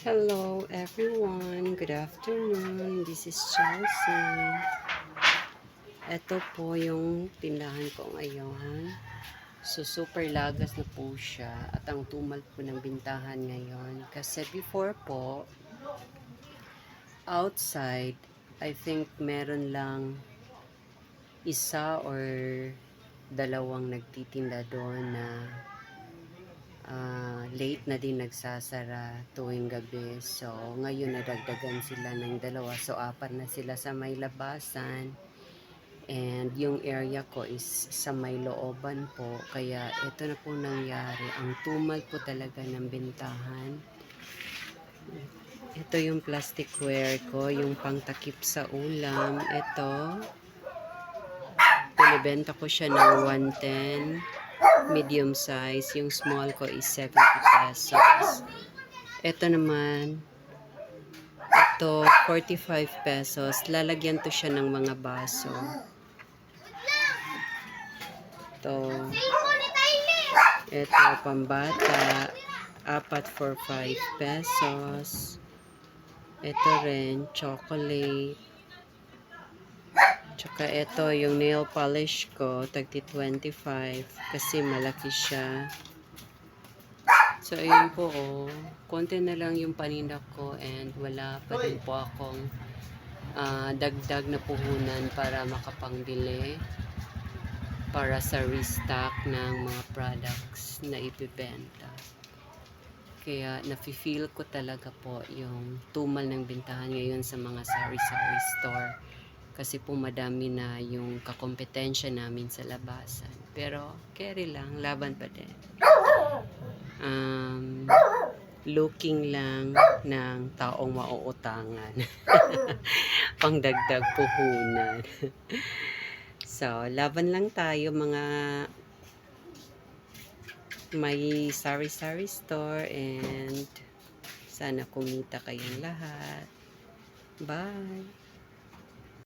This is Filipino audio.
Hello everyone, good afternoon. This is Chelsea. Ito po yung tindahan ko ngayon. So super lagas na po siya at ang tumal po ng bintahan ngayon. Kasi before po, outside, I think meron lang isa or dalawang nagtitinda doon na late na din nagsasara tuwing gabi. So, ngayon nadagdagan sila ng dalawa. So, apat na sila sa may labasan. And yung area ko is sa may looban po. Kaya ito na po nangyari. Ang tumal po talaga ng bintahan. Ito yung plasticware ko. Yung pangtakip sa ulam. Ito. Pinibenta ko siya ng 110. Medium size. Yung small ko is 70 pesos. Ito naman, ito 45 pesos. Lalagyan to siya ng mga baso. Ito pambata, apat for 5 pesos. Ito rin, chocolate. Tsaka ito, yung nail polish ko, tagti 25 kasi malaki siya. So, ayun po, oh. Konti na lang yung paninda ko and wala pa din po akong dagdag na puhunan para makapangbili para sa restock ng mga products na ibibenta. Kaya, nafe-feel ko talaga po yung tumal ng bintahan ngayon sa mga sari-sari store. Kasi po madami na yung kakompetensya namin sa labasan. Pero, carry lang, laban pa din. Looking lang ng taong mauutangan. Pangdagdag puhunan. So, laban lang tayo mga may sari-sari store and sana kumita kayong lahat. Bye!